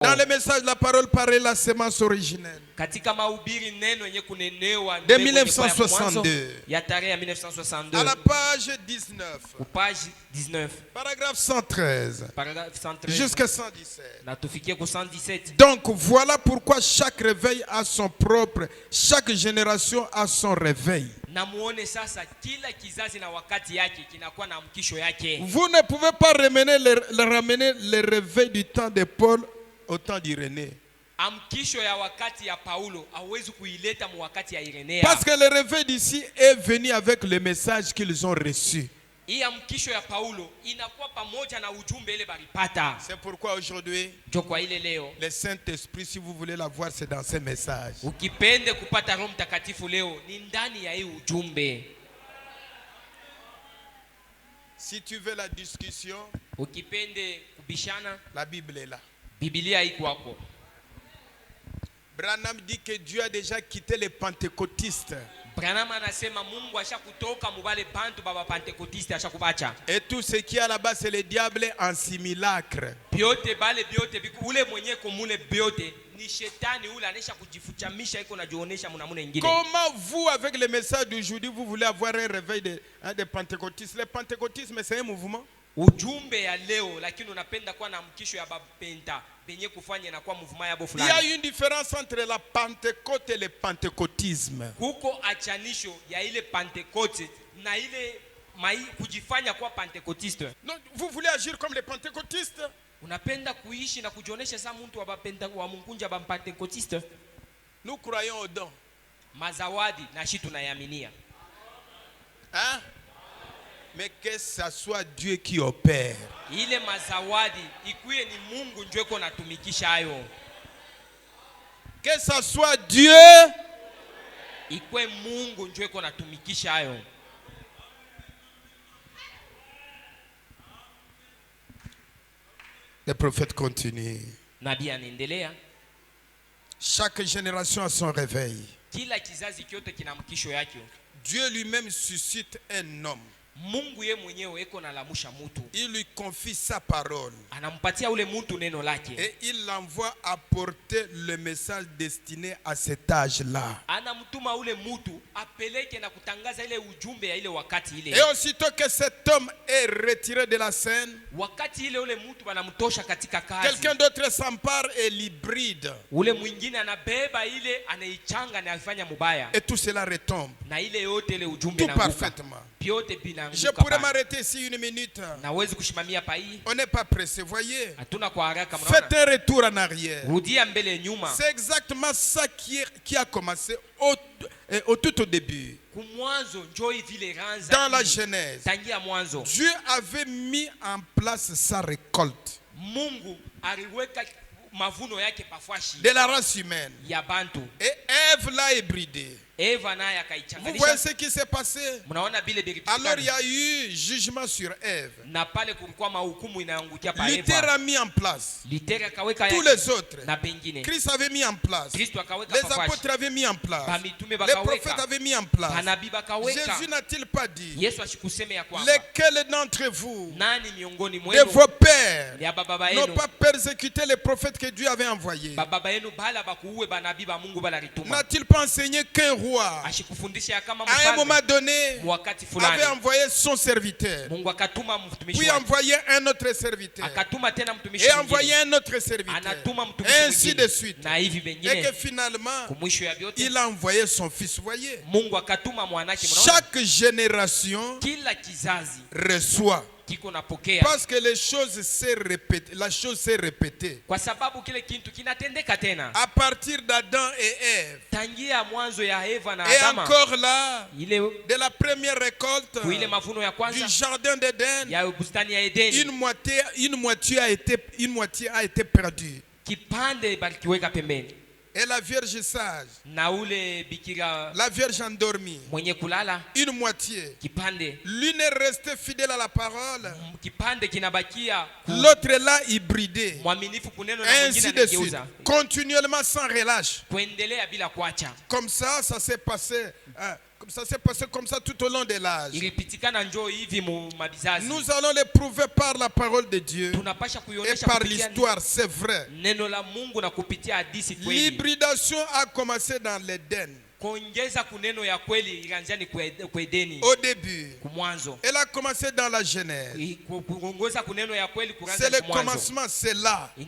Dans le message, la parole paraît la sémence originelle. De 1962. À la page 19. Paragraphe 113. Jusqu'à 117. Donc voilà pourquoi chaque réveil a son propre, chaque génération a son réveil. Vous ne pouvez pas ramener le réveil du temps de Paul au temps d'Irénée. Parce que le réveil d'ici est venu avec le message qu'ils ont reçu. C'est pourquoi aujourd'hui, le Saint-Esprit, si vous voulez la voir, c'est dans ces messages. Si tu veux la discussion, la Bible est là. Branham dit que Dieu a déjà quitté les pentecôtistes. Et tout ce qui est là-bas, c'est le diable en simulacre. Comment vous, avec le message d'aujourd'hui, vous voulez avoir un réveil des pentecôtistes? Le pentecôtisme, c'est un mouvement. Il y a une différence entre la Pentecôte et le pentecôtisme. Non, vous voulez agir comme les pentecôtistes? Nous croyons aux dons. Hein? Mais que ce soit Dieu qui opère. Que ce soit Dieu. Le prophète continue. Chaque génération a son réveil. Dieu lui-même suscite un homme. Il lui confie sa parole. Et il l'envoie apporter le message destiné à cet âge-là. Et aussitôt que cet homme est retiré de la scène, quelqu'un d'autre s'empare et l'hybride. Et tout cela retombe. Tout parfaitement. Je pourrais m'arrêter ici une minute. On n'est pas pressé, voyez. Faites un retour en arrière. C'est exactement ça qui a commencé tout au début. Dans la Genèse, Dieu avait mis en place sa récolte de la race humaine. Et Ève l'a hybridé. Vous voyez ce qui s'est passé? Alors il y a eu jugement sur Ève. Luther a mis en place. Tous les autres. Christ avait mis en place. Les apôtres avaient mis en place. Les prophètes avaient mis en place. Jésus n'a-t-il pas dit: lesquels d'entre vous, de vos pères, n'ont pas persécuté les prophètes que Dieu avait envoyés? N'a-t-il pas enseigné qu'un roi, à un moment donné, avait envoyé son serviteur, puis envoyé un autre serviteur, et envoyé un autre serviteur, et ainsi de suite, et que finalement il a envoyé son fils. Voyez, chaque génération reçoit, parce que les choses s'est répétée, la chose s'est répétée. À partir d'Adam et Ève, et encore là, de la première récolte du jardin d'Éden, une moitié a été perdue. Et la Vierge sage, la Vierge endormie, une moitié. L'une est restée fidèle à la parole, l'autre est là hybridée, et ainsi de suite, continuellement sans relâche. Comme ça s'est passé Ça s'est passé comme ça tout au long de l'âge. Nous allons les prouver par la parole de Dieu et par l'histoire, c'est vrai. L'hybridation a commencé dans l'Éden. Au début, elle a commencé dans la Genèse. C'est le commencement, c'est là. Et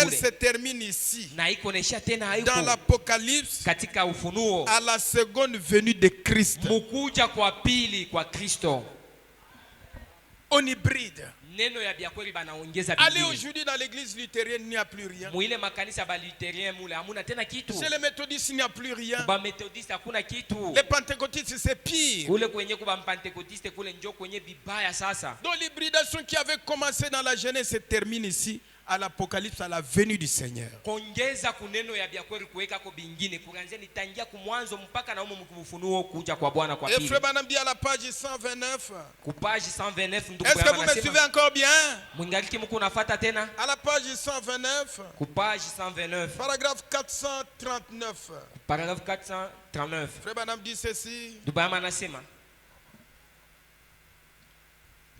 elle se termine ici. Dans l'Apocalypse, à la seconde venue de Christ. On hybride. Allez aujourd'hui dans l'église luthérienne, il n'y a plus rien. Chez les méthodistes, il n'y a plus rien. Les pentecôtistes, c'est pire. Donc l'hybridation qui avait commencé dans la Genèse se termine ici. À l'Apocalypse, à la venue du Seigneur. Et Frère Branham dit à la page 129. Est-ce que vous me suivez encore bien? À la page 129. Paragraphe 439. Frère Branham dit ceci.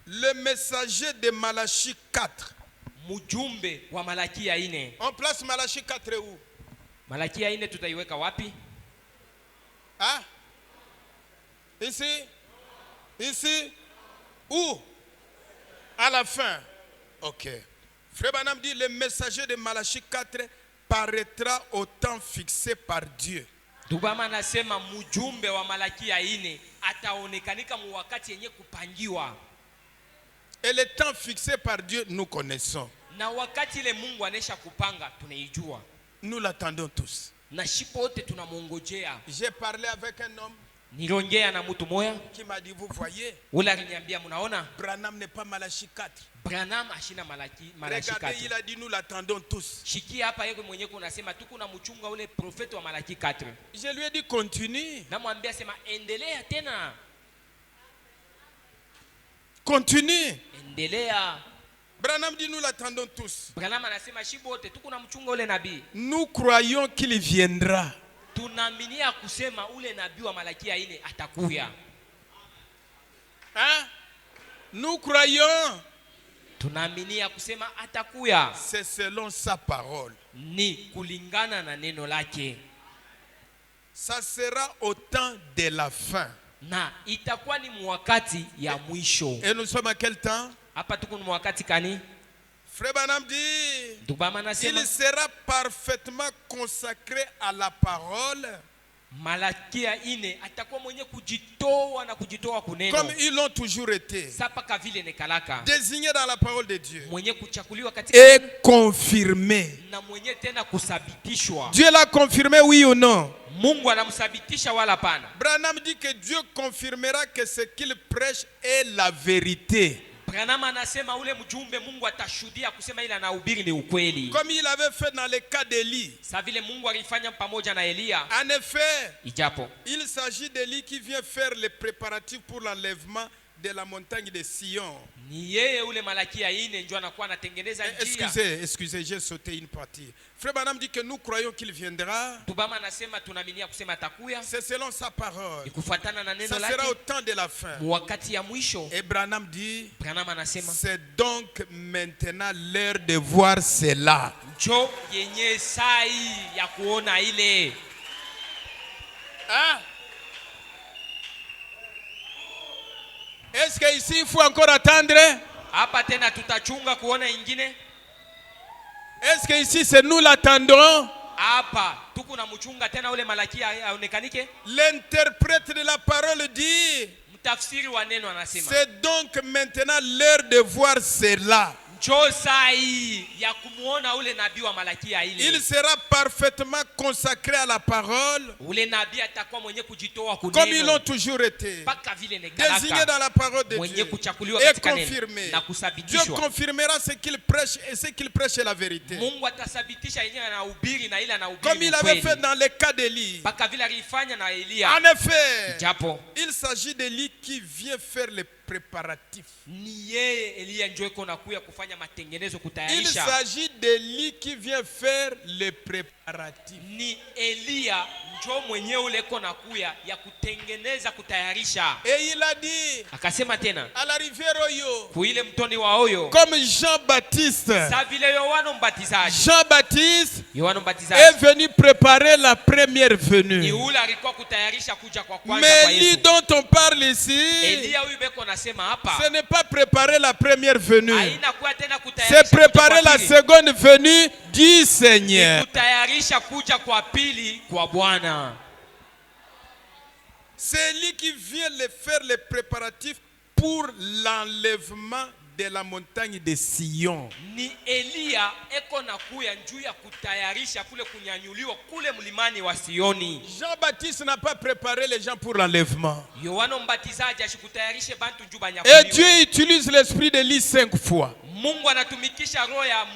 Le messager de Malachie 4. Mujumbe wa Malaki ya 4. On place Malachie 4 où? Malaki ya 4 tutaiweka wapi? Ah? Ici? Ici? Où? À la fin. Ok. Frère Branham dit le messager de Malachie 4 paraîtra au temps fixé par Dieu. Dubama nasema mujumbe wa Malaki ya 4 ataonekanika mu wakati yenye kupangiwa. Et le temps fixé par Dieu, nous connaissons. Nous l'attendons tous. J'ai parlé avec un homme qui m'a dit, vous voyez, Branham n'est pas Malachie 4. Regardez, il a dit, nous l'attendons tous. Je lui ai dit, continue. Continue. Branham dit nous l'attendons tous. Nous croyons qu'il viendra. Hein? Nous croyons. C'est selon sa parole. Ça sera au temps de la fin. Na itakuwa ni mwakati ya mwisho. Et nous sommes à quel temps? Hapa tuko ni mwakati kani? Frère Branham dit il sera parfaitement consacré à la parole. Malakia 4 atakuwa mwenye kujitoa na kujitoa kuneno. Comme ils l'ont toujours été. Sapaka vile nekalaka. Désigné dans la parole de Dieu. Mwenye kuchakuliwa katika et confirmé. Na mwenye tena kusabitishwa. Dieu l'a confirmé, oui ou non? Mungu anamsabitisha wala pana. Branham dit que Dieu confirmera que ce qu'il prêche est la vérité. Branham anasema ule mjumbe Mungu atashuhudia kusema ile anahubiri ni ukweli. Comme il avait fait dans le cas d'Élie. Sa vile Mungu alifanya pamoja na Elia. En effet, ijapo il s'agit d'Élie qui vient faire les préparatifs pour l'enlèvement de la montagne de Sion. Ni yeye ule Malakia 4 ndio anakuwa anatengeneza njia. Excusez, j'ai sauté une partie. Frère Branham dit que nous croyons qu'il viendra. Tubama anasema tunaaminia kusema atakuya. C'est selon sa parole. Ikufuatana na neno lake. Ça sera au temps de la fin. Wakati ya mwisho. Et Branham dit Branham anasema c'est donc maintenant l'heure de voir cela. Njo yenye sai ya kuona ile. Ah? Est-ce que ici il faut encore attendre? Hapa tena tutachunga kuona ingine? Est-ce que ici c'est nous l'attendons? Hapa tuko na mchunga tena ule Malakia aonekanike? L'interprète de la parole dit mtafsiri wa neno anasema c'est donc maintenant l'heure de voir cela. Il sera parfaitement consacré à la parole. Comme ils l'ont toujours été. Désigné dans la parole de Dieu. Et confirmé. Dieu confirmera ce qu'il prêche et ce qu'il prêche est la vérité. Comme il avait fait dans le cas d'Élie. En effet, il s'agit d'Élie qui vient faire les préparatifs. Ni yeye Elia njoo iko nakuya kufanya matengenezo kutayarisha. Il s'agit d'Élie qui vient faire les préparatifs. Ni Elia njoo mwenyewe ule iko nakuya ya kutengeneza kutayarisha. Et il a dit, akasema tena, à la rivière Oyo, kuile mtoni wa Oyo, comme Jean-Baptiste. Sa vile Yohana Mbatizaji. Jean-Baptiste est venu préparer la première venue. Ni ule alikuwa kutayarisha kuja kwa kwanza mais kwa Yesu. Élie dont on parle ici, Elia huyu beko nasema hapa, ce n'est pas préparer la première venue. Haina kuwa tena kutayarisha. C'est préparer la seconde venue du Seigneur. Ni kutayarisha kuja kwa pili kwa Bwana. C'est lui qui vient faire les préparatifs pour l'enlèvement de la montagne de Sion. Ni Elia eko nakuya njuu ya kutayarisha kule kunyanyuliwa kule mlimani wa Sioni. Jean-Baptiste n'a pas préparé les gens pour l'enlèvement. Yohana Mbatizaji ashikutayarishe bantu njuu banyakuliwa. Et Dieu utilise l'esprit d'Élie 5 fois. Mungu anatumikisha roho ya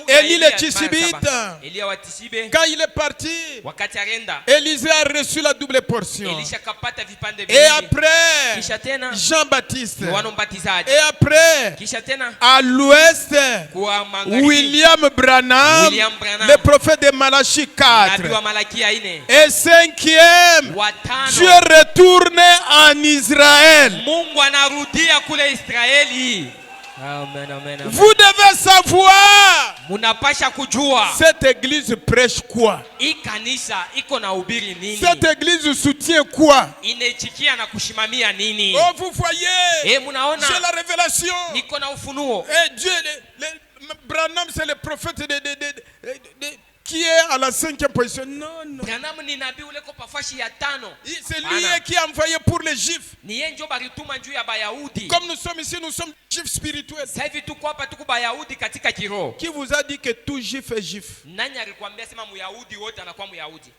Élie le Tishibite. Elia wa Tishibe. Quand il est parti, wakati arenda, Élisée a reçu la double portion. Elisha kapata vipande et après, kisha tena Jean-Baptiste. Yohana Mbatizaji. Et après, kisha tena à l'ouest, William Branham, le prophète de Malachie 4. Et cinquième, Dieu retourne en Israël. Mungu anarudia kule Israeli. Amen, amen, amen. Vous devez savoir, munapasha kujua, cette église prêche quoi? Kanisa iko na ubiri nini? Cette église soutient quoi? Inechikia na kushimamia nini? Oh, vous voyez, munaona, j'ai la révélation. Niko na ufunuo. Et Dieu, Branham, c'est le prophète qui est à la 5e position. Non, non. Branham ni nabii ule ko pafashi ya 5. C'est lui qui a envoyé pour les Juifs. Ni yeye ndio balituma juu ya Bayahudi. Comme nous sommes ici, nous sommes Juifs spirituels. Sasa hivi tuko hapa tuko Bayahudi katika kiroho. Qui vous a dit que tout Juif est Juif? Nani alikwambia sema Myahudi wote anakuwa Myahudi?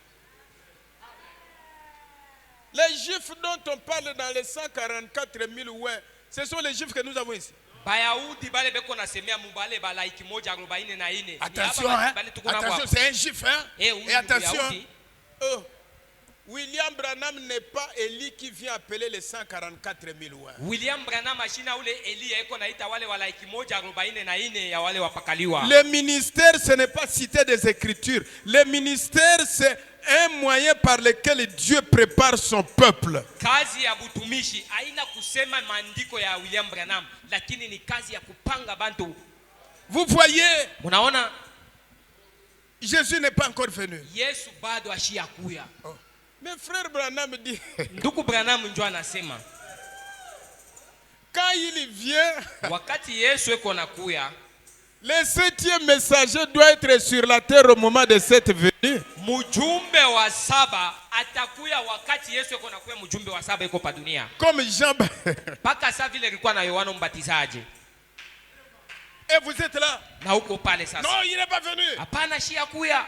Les Juifs dont on parle dans les 144 000 ouais, ce sont les Juifs que nous avons ici. Bayahudi bale beko nasemea mubale balaiki 144. Attention, hein? Attention, c'est un Juif, hein? Et attention, William Branham n'est pas Élie qui vient appeler les 144 000 ouais. William Branham machina ule Elia eko naita wale walaiki 144 ya wale wapakaliwa. Le ministère, ce n'est pas citer des Écritures. Le ministère, c'est un moyen par lequel Dieu prépare son peuple. Kazi ya butumishi haina kusema maandiko ya William Branham, lakini ni kazi ya kupanga bantu. Vous voyez, unaona, Jésus n'est pas encore venu. Yesu bado ashiakuya. Oh. Mais frère Branham dit, ndugu Branham njoo anasema, quand il vient, wakati Yesu eko nakuya, le 7e messager doit être sur la terre au moment de cette venue. Mujumbe wa 7 atakuya wakati Yesu eko nakuya. Mujumbe wa 7 eko pa dunia. Comme Jean. Paka sa vile ilikuwa na Yohana Mbatizaji. Et vous êtes là? Na uko pale sasa. Non, il n'est pas venu. Hapana, shia kuya.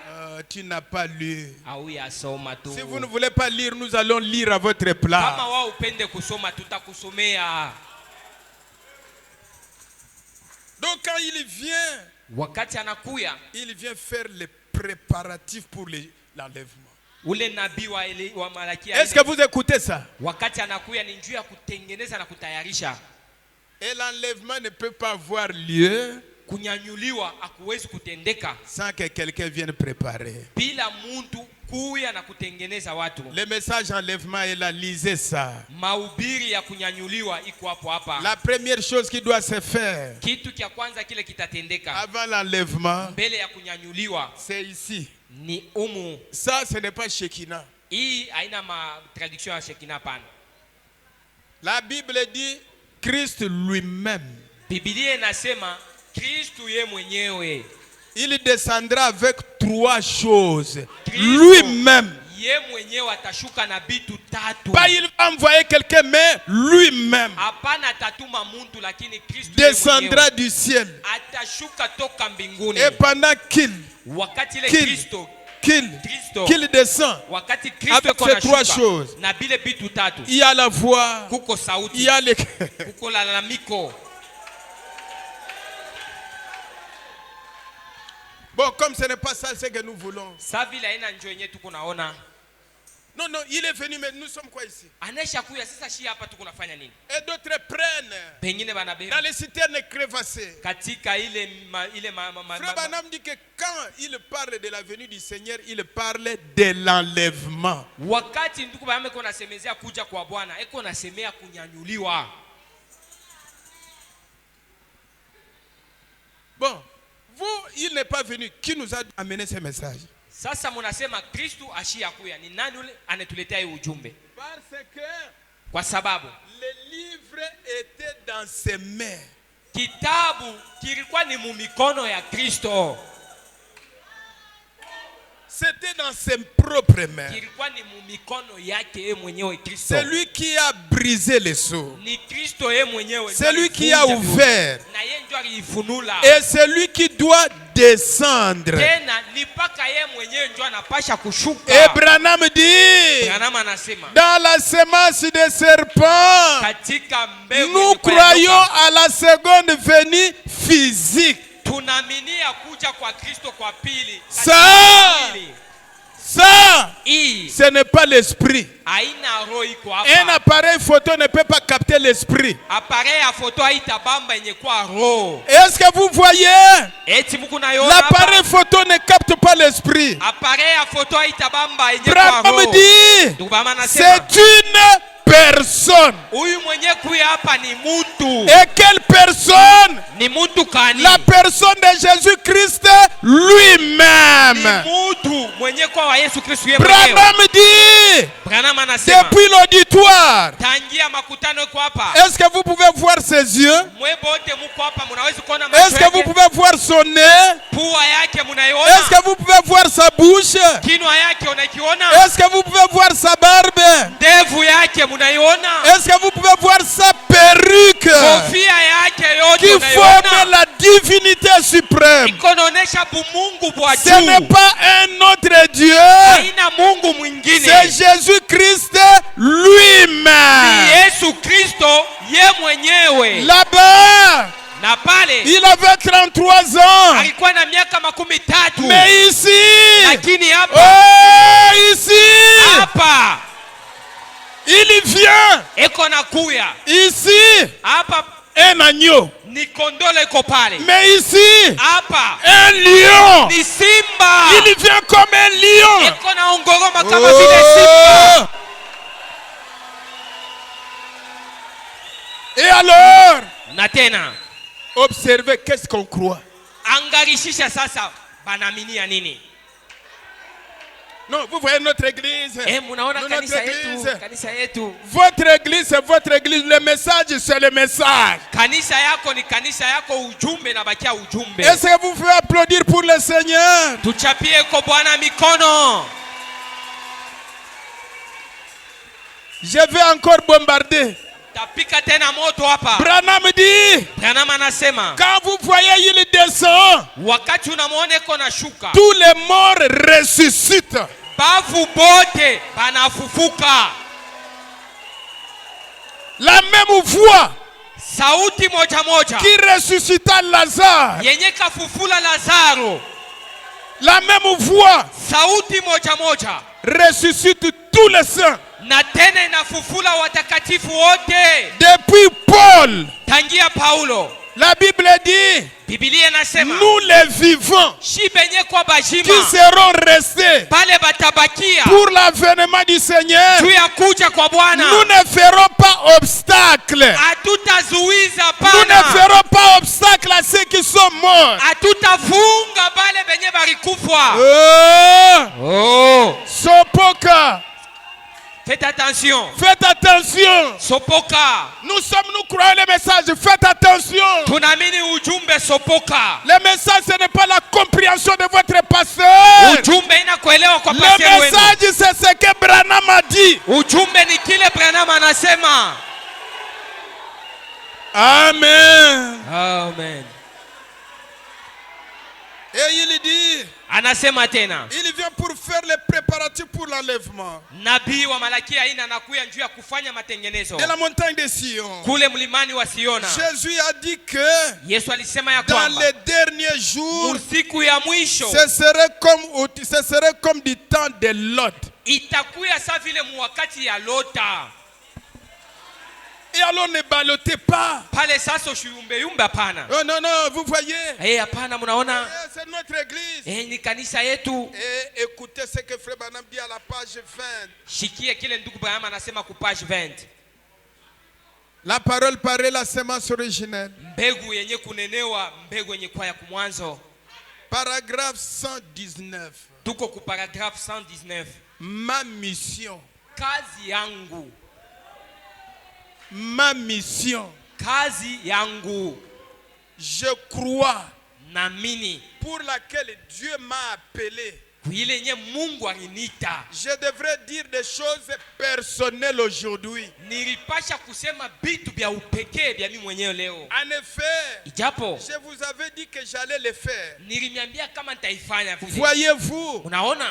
Tu n'as pas lu. Si vous ne voulez pas lire, nous allons lire à votre place. Kama wao upende kusoma tutakusomea. Donc quand il vient, wakati anakuya, il vient faire les préparatifs pour l'enlèvement. Ule nabii wa Malaki. Est-ce que vous écoutez ça? Wakati anakuya ni njia ya kutengeneza na kutayarisha. Et l'enlèvement ne peut pas avoir lieu kunyanyuliwa akuwezi kutendeka sans que quelqu'un vienne préparer. Bila muntu kuya na kutengeneza watu. Le message enlèvement est là, lisez ça. Mahubiri ya kunyanyuliwa iko hapo hapa. La première chose qui doit se faire, kitu kia kwanza kile kitatendeka avant l'enlèvement, mbele ya kunyanyuliwa, c'est ici. Ni umu. Ça, ce n'est pas Shekinah. Hii haina ma traduction ya Shekinah pana. La Bible dit Christ lui-même. Biblia inasema Kristo ye mwenyewe. Il descendra avec 3 choses. Lui-même. Ye mwenyewe atashuka na bitu 3. Pas il va envoyer quelqu'un, mais lui-même. Hapana atatuma muntu, lakini Kristo descendra du ciel. Atashuka toka mbinguni. Et pendant qu'il descend, avec ces 3 choses, il y a la voix, il y a les... Bon, comme ce n'est pas ça ce que nous voulons, Non, non, il est venu, mais nous sommes quoi ici? Et d'autres prennent dans les citernes crevassées. Frère Branham dit que quand il parle de la venue du Seigneur, il parle de l'enlèvement. Bon, vous, il n'est pas venu. Qui nous a amené ce message? Sasa munasema Kristo ashiyakuya, ni nani yule anetuletea hii ujumbe? Parce que kwa sababu le livre était dans ses mains. Kitabu kilikuwa ni mumikono ya Kristo. C'était dans ses propres mains. Kilikuwa ni mumikono yake yeye mwenyewe Kristo. C'est lui qui a brisé les sceaux. Ni Kristo yeye mwenyewe. C'est lui qui a ouvert. Na yeye ndio alifunula. Et c'est lui qui doit descendre. Tena ni paka yeye mwenyewe ndio anapasha kushuka. Et Branham dit, Branham anasema, dans la semence des serpents, katika mbegu nous croyons à la seconde venue physique. Tunaminia kuja kwa Kristo kwa pili. Ça, ce n'est pas l'esprit. Un appareil photo ne peut pas capter l'esprit. Est-ce que vous voyez? L'appareil photo ne capte pas l'esprit. Branham dit, c'est une personne. Et quelle personne? La personne de Jésus-Christ lui-même. Branham dit, depuis l'auditoire, est-ce que vous pouvez voir ses yeux? Est-ce que vous pouvez voir son nez? Est-ce que vous pouvez voir sa bouche? Est-ce que vous pouvez voir sa barbe? Est-ce que vous pouvez voir sa perruque qui forme la divinité suprême? Ce n'est pas un autre Dieu, c'est Jésus-Christ lui-même. Là-bas, il avait 33 ans. Mais ici, il vient ici un agneau. Mais ici, un lion. Il vient comme un lion. Et alors, observez qu'est-ce qu'on croit. Non, vous voyez notre église. Votre église, c'est votre église. Le message, c'est le message. Est-ce que vous pouvez applaudir pour le Seigneur? Je vais encore bombarder. Branham dit, quand vous voyez il descend, tous les morts ressuscitent. La même voix qui ressuscita Lazare, la même voix ressuscite tous les saints. Depuis Paul, la Bible dit, nous les vivants qui seront restés pour l'avènement du Seigneur, nous ne ferons pas obstacle. Nous ne ferons pas obstacle à ceux qui sont morts. Sopoka. Faites attention. Faites attention. Sopoka. Nous croyons le message. Faites attention. Tunamini ujumbe sopoka. Le message, ce n'est pas la compréhension de votre pasteur. Ujumbe inakuelewa kwa pasteur. Le message, c'est ce que Branham a dit. Ujumbe ni kile Branham anasema. Amen. Amen. Et il dit, anasema tena, il vient pour faire les préparatifs pour l'enlèvement. Nabii wa Malaki anakuja njoo ya kufanya matengenezo. De la montagne de Sion. Kule mlimani wa Siona. Jésus a dit que Yesu alisema ya kwamba dans les derniers jours, siku ya mwisho, ce serait comme du temps de Lot. itakuya sa vile muwakati ya lota. Et alors ne ballottez pas. Pale sasa ushiyumbe pana. Oh non non, vous voyez. Hapana munaona. C'est notre église. Ni kanisa yetu. Et écoutez ce que frère Branham dit à la page 20. Shikia kile ndugu Branham anasema ku page 20. La parole paraît la semence originelle. Mbegu yenye kunenewa, mbegu yenye kwa ya kumwanzo. Paragraphe 119. Tuko ku paragraphe 119. Ma mission. Kazi yangu. Ma mission. Kazi yangu. Je crois. Namini. Pour laquelle Dieu m'a appelé. Je devrais dire des choses personnelles aujourd'hui. En effet, je vous avais dit que j'allais le faire. Voyez-vous,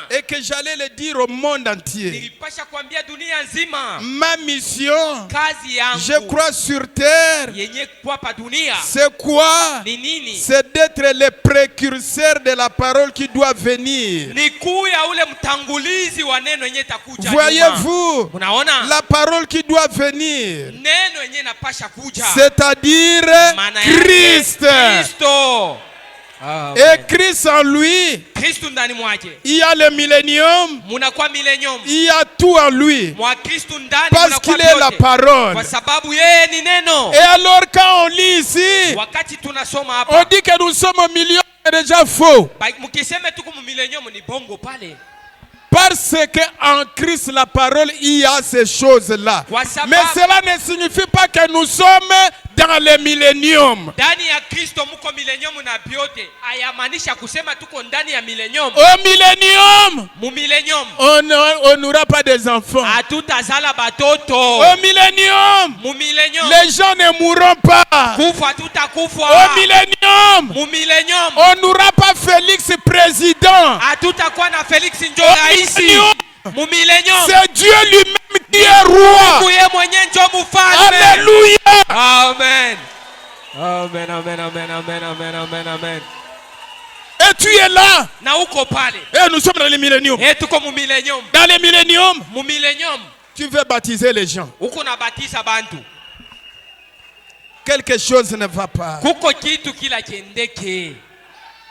et que j'allais le dire au monde entier. Ma mission, je crois sur terre, c'est quoi? C'est d'être le précurseur de la parole qui doit venir. Voyez-vous, la parole qui doit venir, c'est-à-dire Christ. Et Christ en lui, il y a le millénium, il y a tout en lui, parce qu'il est la parole. Et alors quand on lit ici, on dit que nous sommes au milieu. C'est déjà faux. Parce qu'en Christ, la parole, il y a ces choses-là. Mais cela ne signifie pas que nous sommes dans le millénium. Au millénium, on n'aura pas des enfants. Au millénium, les gens ne mourront pas. Au millénium, on n'aura pas Félix président. C'est Dieu lui-même qui est roi. Alléluia. Amen. Amen, amen, amen, amen, amen, amen, amen. Et tu es là. Et nous sommes dans le millénium. Dans le millénium, tu veux baptiser les gens. Quelque chose ne va pas.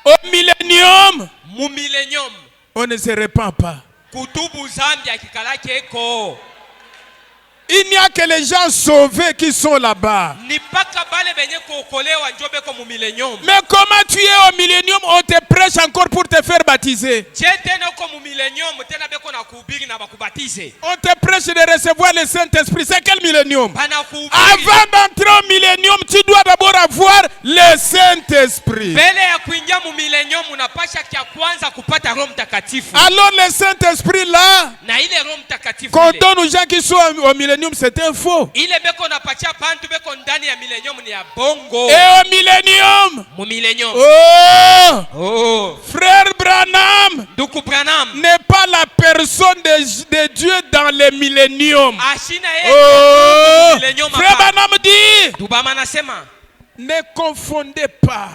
Au millénium, on ne se répand pas. Il n'y a que les gens sauvés qui sont là-bas. Mais comment tu es au millénium, on te prêche encore pour te faire baptiser. On te prêche de recevoir le Saint-Esprit. C'est quel millénium? Avant d'entrer au millénium, tu dois d'abord avoir le Saint-Esprit. Alors le Saint-Esprit là, qu'on donne aux gens qui sont au millénium, c'est un faux. Et au millénium, frère Branham n'est pas la personne de Dieu dans le millénium. Frère Branham dit, ne confondez pas.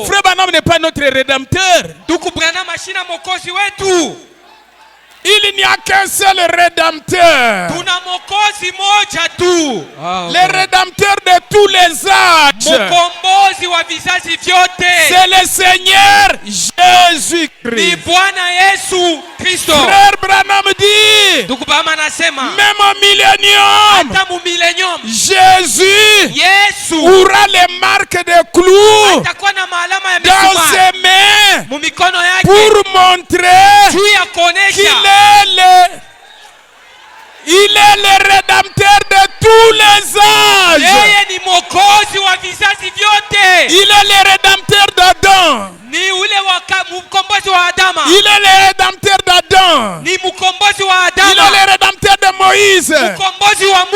Frère Branham n'est pas notre rédempteur. Il n'y a qu'un seul rédempteur. Le rédempteur de tous les âges. C'est le Seigneur Jésus-Christ. Frère Branham dit, même au millénium, Jésus aura les marques de clous dans ses mains pour montrer qu'il est le rédempteur de tous les âges. Il est le rédempteur d'Adam. Il est le rédempteur d'Adam. Il est le rédempteur de Moïse. Il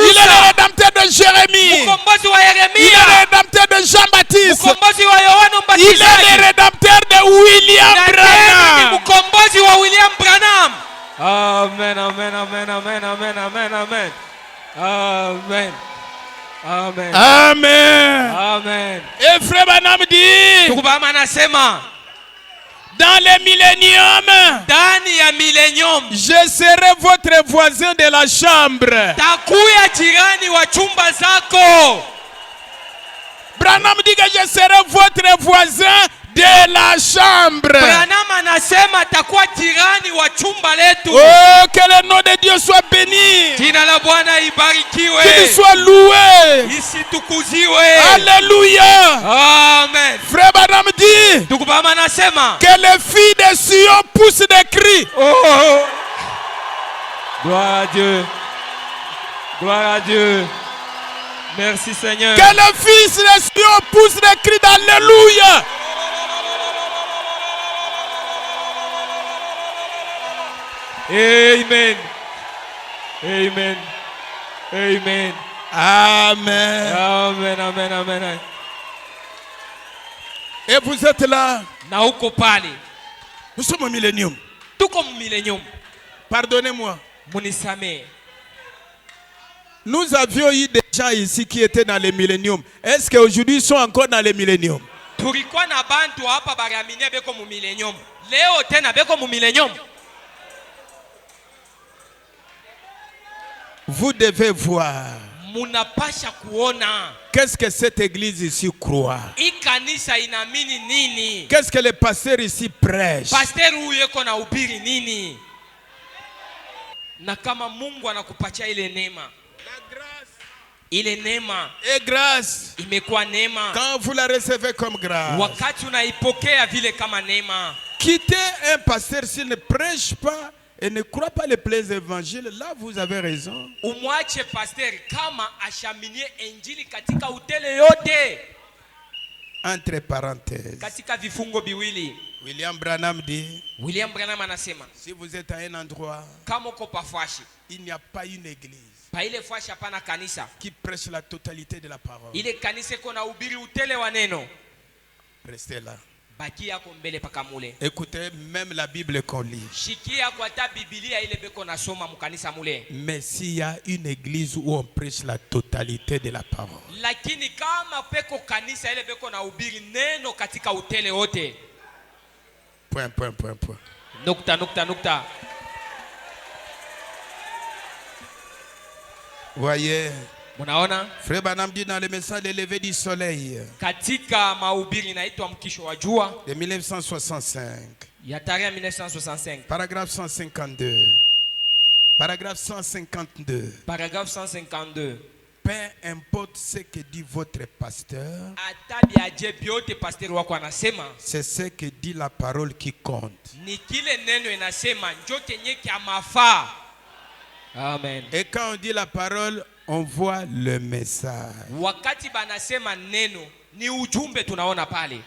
est le rédempteur de Jérémie. Il est le rédempteur de Jean-Baptiste. Il est le rédempteur de William Branham. Amen, amen, amen, amen, amen, amen, amen. Amen. Amen. Amen. Amen. Et frère Branham dit, Dans les milléniums, ndani ya millennium, je serai votre voisin de la chambre. takuya jirani wa chumba zako. Branham dit que je serai votre voisin de la chambre. Branham anasema takuwa jirani wa chumba letu. Oh, que le nom de Dieu soit béni. Jina la Bwana ibarikiwe. Qu'il soit loué. Isitukuziwe. Alléluia. Amen. Frère Branham dit Tukubama anasema que les filles de Sion poussent des cris. oh. Gloire à Dieu. Gloire à Dieu. Merci Seigneur. Que les fils de Sion poussent des cris d'Alléluia. Amen. Amen. Amen. Amen. Amen. Amen. Amen. Et vous êtes là. Na uko pale. Nous sommes au millénium. Tuko millennium. Pardonnez-moi. Munisamee. Nous avions eu des gens ici qui étaient dans les milléniums. Est-ce qu'aujourd'hui ils sont encore dans les milléniums? Tulikuwa na bantu hapa bariaminia beko mu millennium. Leo tena beko mu millennium. Vous devez voir. Munapasha kuona. Qu'est-ce que cette église ici croit? Hii kanisa inaamini nini? Qu'est-ce que les pasteurs ici prêchent? Pastor huyu yuko na ubiri nini? Na kama Mungu anakupatia ile neema. La grâce. Ile neema. Et grâce. Imekuwa neema. Quand vous la recevez comme grâce. Wakati unaipokea vile kama neema. Quittez un pasteur s'il ne prêche pas et ne croit pas les pleins évangiles. Là, vous avez raison. Umwache pastor kama ashaminie injili katika utele yote. Entre parenthèses. Katika vifungo biwili. William Branham dit. William Branham anasema. Si vous êtes à un endroit. Kama uko pafashi. Il n'y a pas une église. Pa ile fashi hapana kanisa. Qui prêche la totalité de la parole. Ile kanisa iko na ubiri utele wa neno. Restez là. Baki yako mbele paka mule. Écoutez même la Bible qu'on lit. Shikia kwa ta Biblia ile beko nasoma mukanisa mule. Mais s'il y a une église où on prêche la totalité de la parole. Lakini kama peko kanisa ile beko na ubiri neno katika utele wote. Point. Nukta. Voyez. Munaona? Frère Branham dit dans le message de lever du soleil. Katika mahubiri inaitwa mkisho wa jua. De 1965. Ya tarehe 1965. Paragraphe 152. Paragraphe 152. Paragraphe 152. Peu importe ce que dit votre pasteur. Atabi aje biote pasteur wako anasema. C'est ce que dit la parole qui compte. Ni kile neno inasema njo kenye kia mafaa. Amen. Et quand on dit la parole, on voit le message. Wakati banasema neno ni ujumbe tunaona pale.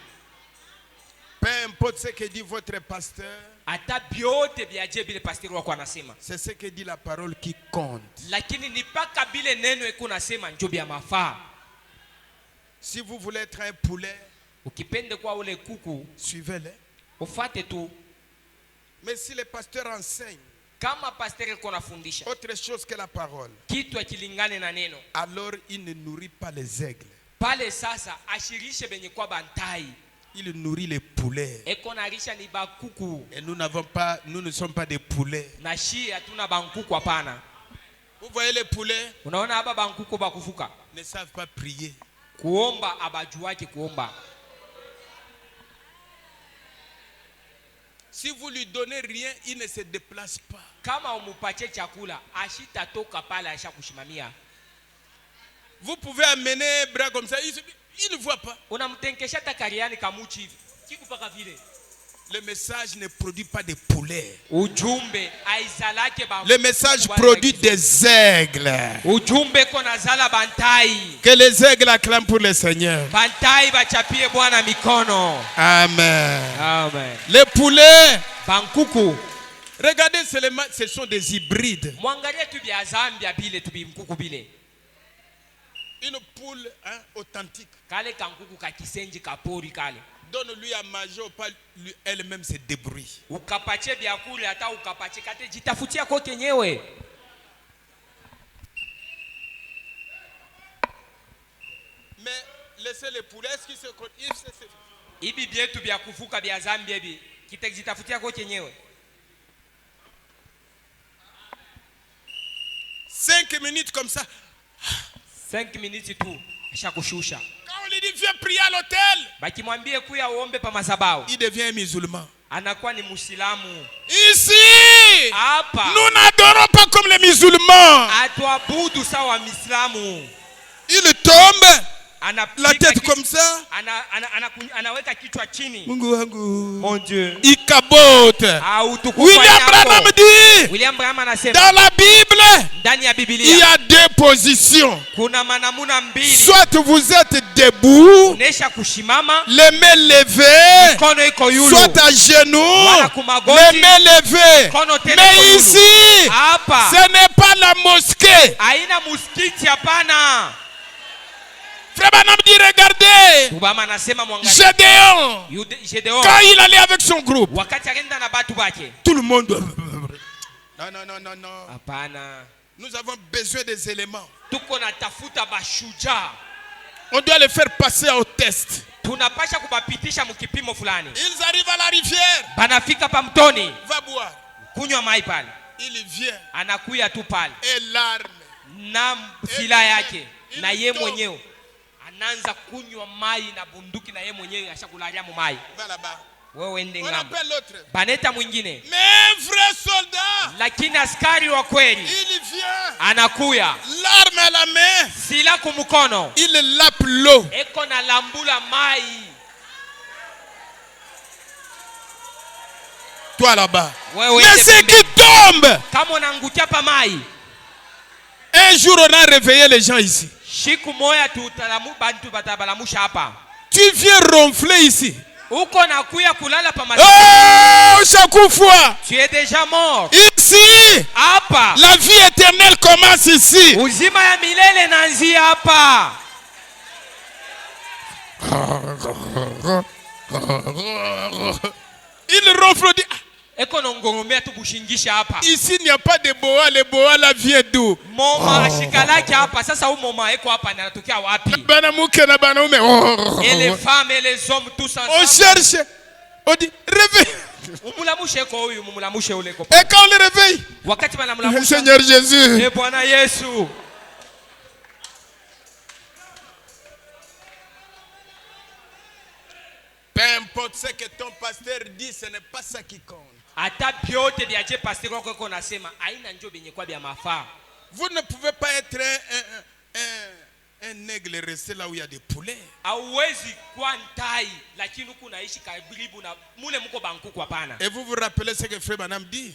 Peu importe ce que dit votre pasteur. Ata biote biaje bile pasteur wako anasema. C'est ce que dit la parole qui compte. Lakini ni paka bile neno eko nasema njo bia mafaa. Si vous voulez être un poulet, ukipende kwa ule kuku, suivez-le. Ufate tu. Mais si le pasteur enseigne kama pasteur eko nafundisha autre chose que la parole, kitu akilingane na neno, alors il ne nourrit pas les aigles. Pale sasa ashirishe benye kwa bantai. Il nourrit les poulets. Eko narisha ni bakuku. Et nous ne sommes pas des poulets. Na shi hatuna bankuku hapana. Vous voyez les poulets? Unaona hapa bankuku bakufuka. Ne savent pas prier. Kuomba abajuake kuomba. Si vous lui donnez rien, il ne se déplace pas. Kama umupache chakula, ashitatoka pale ashakushimamia. Vous pouvez amener un bras comme ça, il ne voit pas. Unamtenkesha takariani kamuchi hivi. Kikupaka vile. Le message ne produit pas des poulets. Ujumbe aizalake ba. Le message produit des aigles. Ujumbe kona zala bantai. Que les aigles acclament pour le Seigneur. Bantai bachapie Bwana mikono. Amen. Amen. Les poulets. Bankuku. Regardez seulement, ce sont des hybrides. Mwangalia tu bia Zambia bile tu bimkuku bile. Une poule authentique. Kale kankuku kakisenji kapori kale. Donne-lui à manger ou pas, elle-même se débrouille. Ukapache biakule hata ukapache kate jitafutia kwa kenyewe. Mais laissez les poulets, est-ce qu'ils se connaissent? Ibi bietu bia kufuka bia Zambia bi. kitajitafutia kwa chenyewe. 5 minutes comme ça. 5 minutes tu ashakushusha. Quand on lui dit viens prier à l'hôtel, bakimwambie kuya uombe pa madhabahu, il devient musulman. anakuwa ni Muislamu. Ici, hapa nous n'adorons pas comme les musulmans. atuabudu sawa Muislamu. Il tombe la tête comme ça. Anaweka kichwa chini. Mungu wangu. Mon Dieu. Il cabote. William Branham dit, William Branham anasema, dans la Bible, ndani ya Biblia il y a 2 positions. kuna manamuna mbili. Soit vous êtes debout, unesha kushimama, les mains levées, mikono iko yulu, soit à genoux, les mains levées. Mais ici, hapa ce n'est pas la mosquée. haina muskiti, hapana. Frère Branham dit, regardez, Gédéon, quand il allait avec son groupe, tout le monde... Non, non, non, non, non. Nous avons besoin des éléments. On doit les faire passer au test. Ils arrivent à la rivière. Va boire. Il vient. Et l'arme. Anaanza kunywa mai na bunduki na yeye mwenyewe ashakulalia mai. Wewe ende ngamba. Baneta mwingine. Mais vrai soldat. Lakini askari wa kweli. Il vient. Anakuya. L'arme à la main. Sila kumkono. Il lape l'eau. Eko na lambula mai. Toi là-bas. Mais c'est qui tombe. Kama unaangukia pa mai. Un jour on a réveillé les gens ici. Shiku moya tutalamu bantu batabalamusha hapa. Tu viens ronfler ici. Uko nakuya kulala pa mati. Oh, chaque fois. Tu es déjà mort. Ici. Hapa. La vie éternelle commence ici. Uzima ya milele naanzia hapa. Il ronfle dit. Ici il n'y a pas de boa, les boa la vient d'où? Et les femmes et les hommes tous ensemble. On cherche. On dit réveille. Et quand on les réveille, Seigneur Jésus. Peu importe ce que ton pasteur dit, ce n'est pas ça qui compte. Vous ne pouvez pas être un aigle resté là où il y a des poulets. Et vous vous rappelez ce que Frère Branham dit?